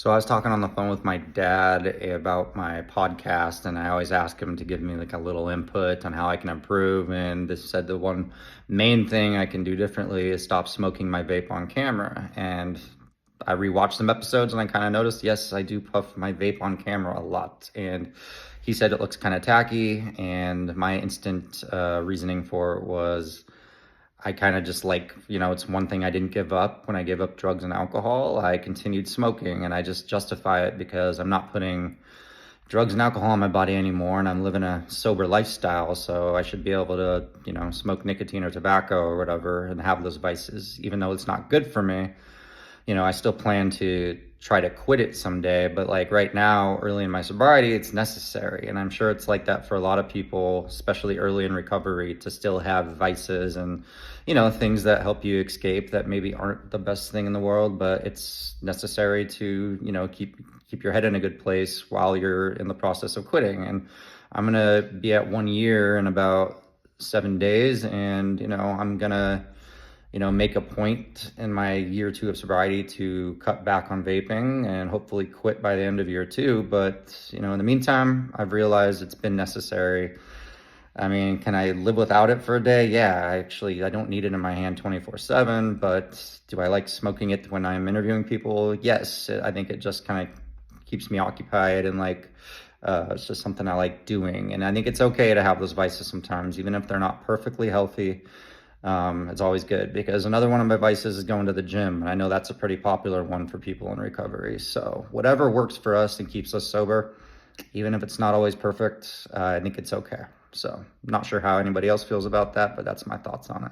So I was talking on the phone with my dad about my podcast, and I always ask him to give me like a little input on how I can improve. And this said the one main thing I can do differently is stop smoking my vape on camera. And I rewatched some episodes and I kind of noticed, yes, I do puff my vape on camera a lot. And he said it looks kind of tacky. And my instant reasoning for it was I kind of just like, it's one thing I didn't give up. When I gave up drugs and alcohol, I continued smoking, and I just justify it because I'm not putting drugs and alcohol in my body anymore, and I'm living a sober lifestyle. So I should be able to, smoke nicotine or tobacco or whatever and have those vices, even though it's not good for me. I still plan to try to quit it someday, but like right now, early in my sobriety, it's necessary. And I'm sure it's like that for a lot of people, especially early in recovery, to still have vices and, things that help you escape that maybe aren't the best thing in the world, but it's necessary to, keep your head in a good place while you're in the process of quitting. And I'm gonna be at 1 year in about 7 days, and I'm gonna make a point in my year 2 of sobriety to cut back on vaping and hopefully quit by the end of year 2. But, in the meantime, I've realized it's been necessary. I mean, can I live without it for a day? Yeah, I don't need it in my hand 24/7, but do I like smoking it when I'm interviewing people? Yes, I think it just kind of keeps me occupied and it's just something I like doing. And I think it's okay to have those vices sometimes, even if they're not perfectly healthy. It's always good, because another one of my vices is going to the gym. And I know that's a pretty popular one for people in recovery. So whatever works for us and keeps us sober, even if it's not always perfect, I think it's okay. So I'm not sure how anybody else feels about that, but that's my thoughts on it.